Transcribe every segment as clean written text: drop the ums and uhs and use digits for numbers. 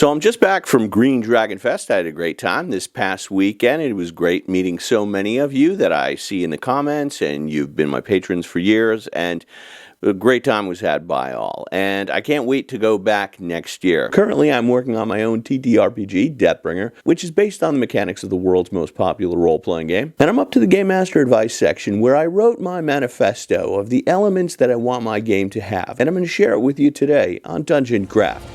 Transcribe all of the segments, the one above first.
So I'm just back from Green Dragon Fest. I had a great time this past weekend. It was great meeting so many of you that I see in the comments, and you've been my patrons for years, and a great time was had by all. And I can't wait to go back next year. Currently, I'm working on my own TTRPG, Deathbringer, which is based on the mechanics of the world's most popular role-playing game. And I'm up to the Game Master Advice section where I wrote my manifesto of the elements that I want my game to have. And I'm going to share it with you today on Dungeon Craft.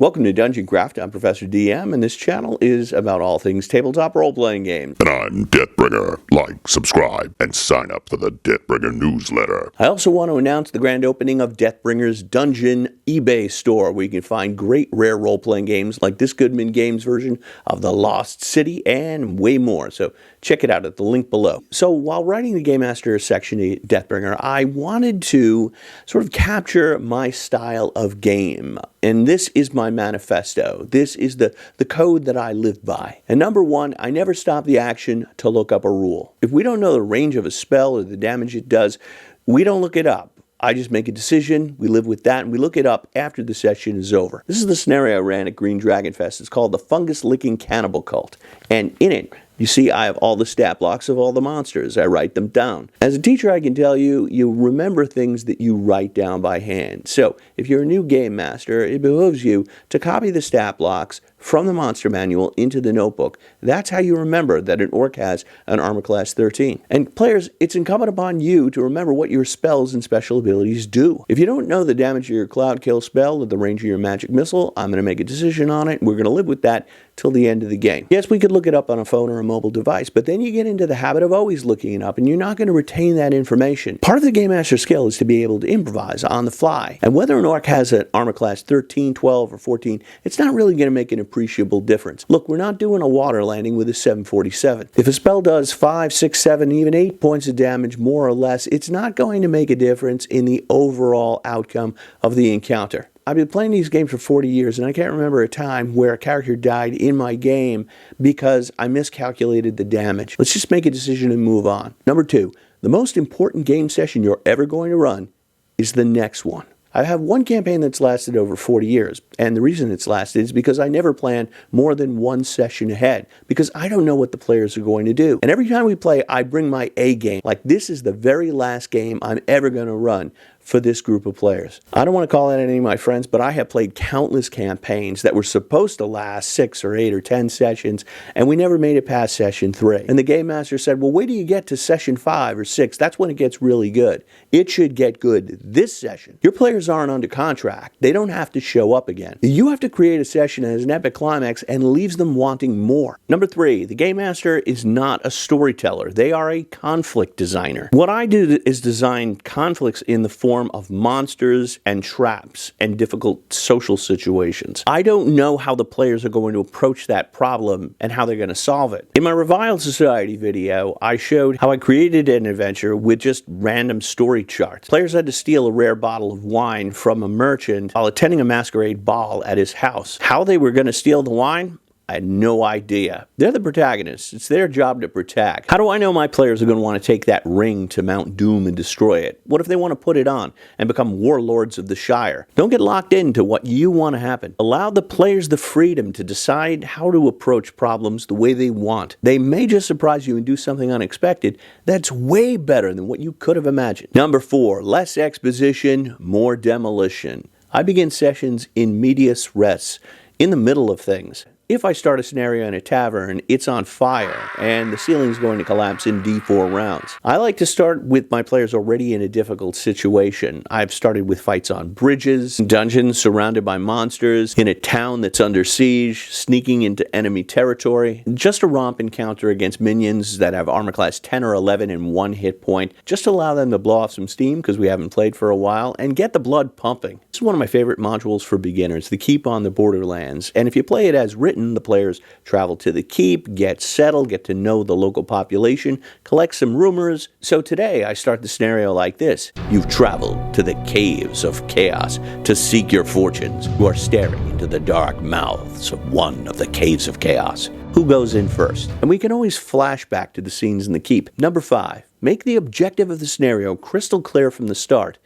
Welcome to Dungeon Craft. I'm Professor DM, and this channel is about all things tabletop role-playing games. And I'm Deathbringer. Like, subscribe, and sign up for the Deathbringer newsletter. I also want to announce the grand opening of Deathbringer's Dungeon eBay store, where you can find great rare role-playing games like this Goodman Games version of The Lost City and way more. So check it out at the link below. So while writing the Game Master section of Deathbringer, I wanted to sort of capture my style of game. And this is my manifesto. This is the code that I live by. And number one, I never stop the action to look up a rule. If we don't know the range of a spell or the damage it does, we don't look it up. I just make a decision, we live with that, and we look it up after the session is over. This is the scenario I ran at Green Dragon Fest. It's called the Fungus Licking Cannibal Cult. And in it, you see, I have all the stat blocks of all the monsters. I write them down. As a teacher, I can tell you, you remember things that you write down by hand. So, if you're a new game master, it behooves you to copy the stat blocks from the monster manual into the notebook. That's how you remember that an orc has an armor class 13. And players, it's incumbent upon you to remember what your spells and special abilities do. If you don't know the damage of your Cloud Kill spell or the range of your magic missile, I'm going to make a decision on it. We're going to live with that till the end of the game. Yes, we could look it up on a phone or a mobile device, but then you get into the habit of always looking it up, and you're not going to retain that information. Part of the Game Master skill is to be able to improvise on the fly. And whether an orc has an armor class 13, 12, or 14, it's not really going to make an appreciable difference. Look, we're not doing a water landing with a 747. If a spell does 5, 6, 7, even 8 points of damage, more or less, it's not going to make a difference in the overall outcome of the encounter. I've been playing these games for 40 years, and I can't remember a time where a character died in my game because I miscalculated the damage. Let's just make a decision and move on. Number two, the most important game session you're ever going to run is the next one. I have one campaign that's lasted over 40 years, and the reason it's lasted is because I never plan more than one session ahead, because I don't know what the players are going to do. And every time we play, I bring my A game. Like, this is the very last game I'm ever going to run for this group of players. I don't want to call out any of my friends, but I have played countless campaigns that were supposed to last 6 or 8 or 10 sessions, and we never made it past session 3. And the Game Master said, well, wait till you get to session 5 or 6. That's when it gets really good. It should get good this session. Your players aren't under contract. They don't have to show up again. You have to create a session that has an epic climax and leaves them wanting more. Number 3, the Game Master is not a storyteller. They are a conflict designer. What I do is design conflicts in the form of monsters and traps and difficult social situations. I don't know how the players are going to approach that problem and how they're going to solve it. In my Reviled Society video, I showed how I created an adventure with just random story charts. Players had to steal a rare bottle of wine from a merchant while attending a masquerade ball at his house. How they were going to steal the wine? I had no idea. They're the protagonists. It's their job to protect. How do I know my players are going to want to take that ring to Mount Doom and destroy it? What if they want to put it on and become warlords of the Shire? Don't get locked into what you want to happen. Allow the players the freedom to decide how to approach problems the way they want. They may just surprise you and do something unexpected that's way better than what you could have imagined. Number 4, less exposition, more demolition. I begin sessions in medias res, in the middle of things. If I start a scenario in a tavern, it's on fire, and the ceiling is going to collapse in D4 rounds. I like to start with my players already in a difficult situation. I've started with fights on bridges, dungeons surrounded by monsters, in a town that's under siege, sneaking into enemy territory, just a romp encounter against minions that have armor class 10 or 11 and 1 hit point. Just allow them to blow off some steam because we haven't played for a while, and get the blood pumping. This is one of my favorite modules for beginners, the Keep on the Borderlands, and if you play it as written, the players travel to the keep, get settled, get to know the local population, collect some rumors. So today I start the scenario like this. You've traveled to the caves of chaos to seek your fortunes. You are staring into the dark mouths of one of the caves of chaos. Who goes in first? And we can always flash back to the scenes in the keep. Number 5. Make the objective of the scenario crystal clear from the start,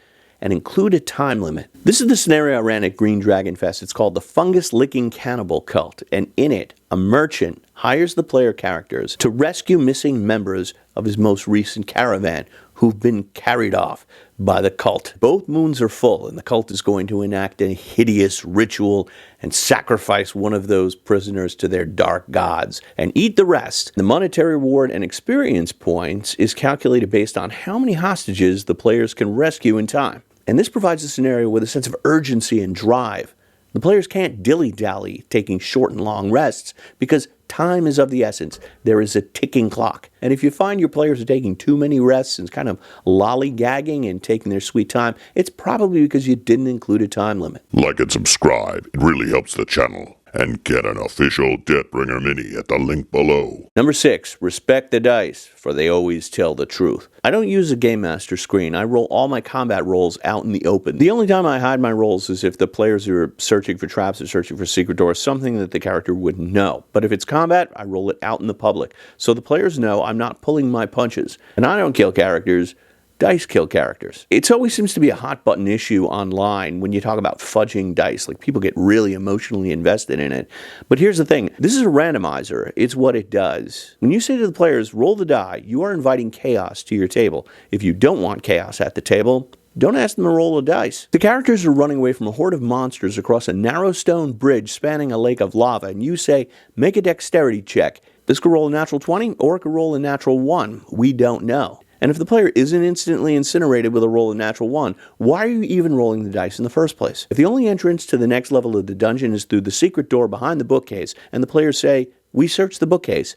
and include a time limit. This is the scenario I ran at Green Dragon Fest. It's called the Fungus-Licking Cannibal Cult, and in it, a merchant hires the player characters to rescue missing members of his most recent caravan who've been carried off by the cult. Both moons are full, and the cult is going to enact a hideous ritual and sacrifice one of those prisoners to their dark gods and eat the rest. The monetary reward and experience points is calculated based on how many hostages the players can rescue in time. And this provides a scenario with a sense of urgency and drive. The players can't dilly-dally taking short and long rests because time is of the essence. There is a ticking clock. And if you find your players are taking too many rests and kind of lollygagging and taking their sweet time, it's probably because you didn't include a time limit. Like and subscribe. It really helps the channel. And get an official Deathbringer mini at the link below. Number 6, respect the dice, for they always tell the truth. I don't use a Game Master screen. I roll all my combat rolls out in the open. The only time I hide my rolls is if the players are searching for traps or searching for secret doors, something that the character wouldn't know. But if it's combat, I roll it out in the public, so the players know I'm not pulling my punches. And I don't kill characters. Dice kill characters. It always seems to be a hot button issue online when you talk about fudging dice. Like, people get really emotionally invested in it. But here's the thing. This is a randomizer. It's what it does. When you say to the players, roll the die, you are inviting chaos to your table. If you don't want chaos at the table, don't ask them to roll the dice. The characters are running away from a horde of monsters across a narrow stone bridge spanning a lake of lava, and you say, make a dexterity check. This could roll a natural 20, or it could roll a natural 1. We don't know. And if the player isn't instantly incinerated with a roll of natural 1, why are you even rolling the dice in the first place? If the only entrance to the next level of the dungeon is through the secret door behind the bookcase, and the players say, we searched the bookcase,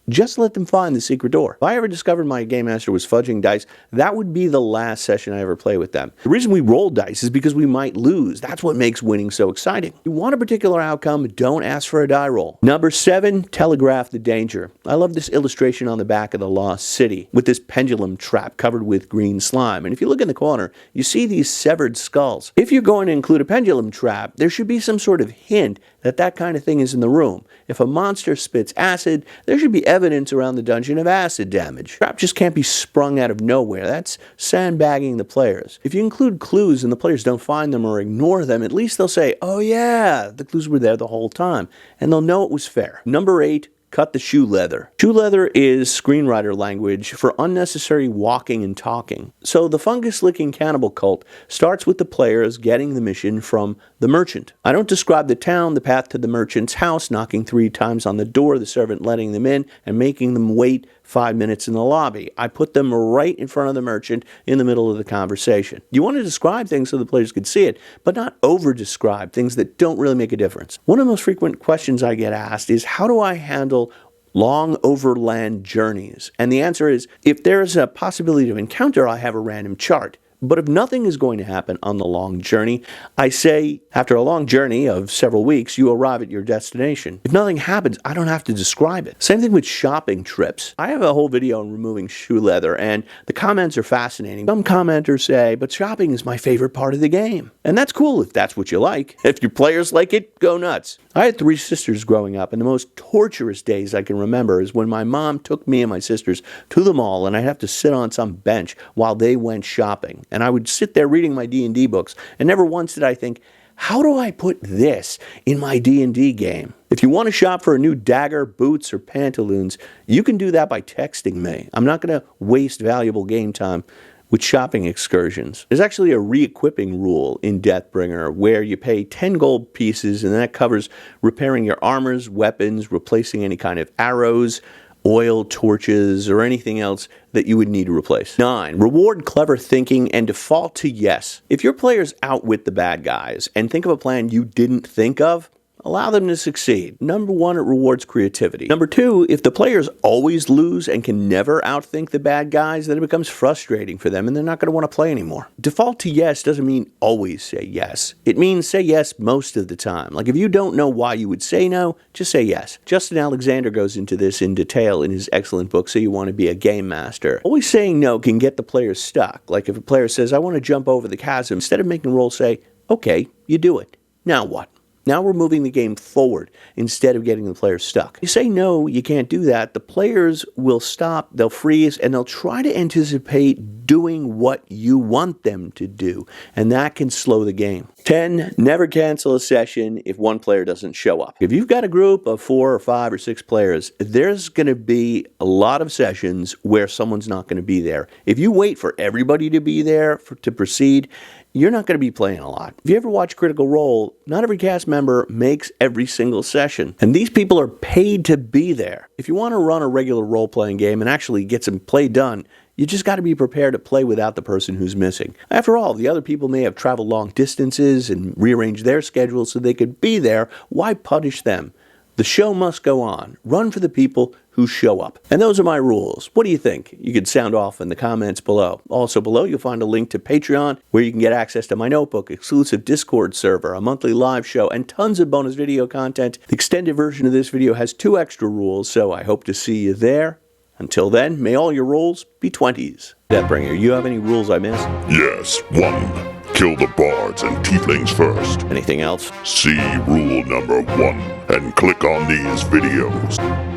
just let them find the secret door. If I ever discovered my Game Master was fudging dice, that would be the last session I ever play with them. The reason we roll dice is because we might lose. That's what makes winning so exciting. If you want a particular outcome, don't ask for a die roll. Number 7, telegraph the danger. I love this illustration on the back of the Lost City with this pendulum trap covered with green slime. And if you look in the corner, you see these severed skulls. If you're going to include a pendulum trap, there should be some sort of hint that that kind of thing is in the room. If a monster spits acid, there should be evidence around the dungeon of acid damage. Trap just can't be sprung out of nowhere. That's sandbagging the players. If you include clues and the players don't find them or ignore them, at least they'll say, oh yeah, the clues were there the whole time, and they'll know it was fair. Number 8, cut the shoe leather. Shoe leather is screenwriter language for unnecessary walking and talking. So the fungus-licking cannibal cult starts with the players getting the mission from the merchant. I don't describe the town, the path to the merchant's house, knocking 3 times on the door, the servant letting them in, and making them wait 5 minutes in the lobby. I put them right in front of the merchant in the middle of the conversation. You want to describe things so the players could see it, but not over-describe things that don't really make a difference. One of the most frequent questions I get asked is, how do I handle long overland journeys? And the answer is, if there is a possibility of encounter, I have a random chart. But if nothing is going to happen on the long journey, I say, after a long journey of several weeks, you arrive at your destination. If nothing happens, I don't have to describe it. Same thing with shopping trips. I have a whole video on removing shoe leather, and the comments are fascinating. Some commenters say, but shopping is my favorite part of the game. And that's cool if that's what you like. If your players like it, go nuts. I had 3 sisters growing up, and the most torturous days I can remember is when my mom took me and my sisters to the mall, and I'd have to sit on some bench while they went shopping. And I would sit there reading my D&D books, and never once did I think, how do I put this in my D&D game? If you want to shop for a new dagger, boots, or pantaloons, you can do that by texting me. I'm not going to waste valuable game time with shopping excursions. There's actually a re-equipping rule in Deathbringer where you pay 10 gold pieces, and that covers repairing your armors, weapons, replacing any kind of arrows, oil, torches, or anything else that you would need to replace. 9, reward clever thinking and default to yes. If your players outwit the bad guys and think of a plan you didn't think of, allow them to succeed. Number 1, it rewards creativity. Number 2, if the players always lose and can never outthink the bad guys, then it becomes frustrating for them and they're not going to want to play anymore. Default to yes doesn't mean always say yes. It means say yes most of the time. Like, if you don't know why you would say no, just say yes. Justin Alexander goes into this in detail in his excellent book, So You Want to Be a Game Master. Always saying no can get the players stuck. Like, if a player says, I want to jump over the chasm, instead of making a roll, say, okay, you do it. Now what? Now we're moving the game forward instead of getting the players stuck. You say no, you can't do that. The players will stop, they'll freeze, and they'll try to anticipate doing what you want them to do. And that can slow the game. 10, never cancel a session if one player doesn't show up. If you've got a group of 4 or 5 or 6 players, there's going to be a lot of sessions where someone's not going to be there. If you wait for everybody to be there to proceed, you're not going to be playing a lot. If you ever watch Critical Role, not every cast member makes every single session. And these people are paid to be there. If you want to run a regular role-playing game and actually get some play done, you just got to be prepared to play without the person who's missing. After all, the other people may have traveled long distances and rearranged their schedules so they could be there. Why punish them? The show must go on. Run for the people who show up. And those are my rules. What do you think? You can sound off in the comments below. Also below, you'll find a link to Patreon, where you can get access to my notebook, exclusive Discord server, a monthly live show, and tons of bonus video content. The extended version of this video has 2 extra rules, so I hope to see you there. Until then, may all your rolls be 20s. Deathbringer, you have any rules I missed? Yes, 1. Kill the bards and tieflings first. Anything else? See rule number 1 and click on these videos.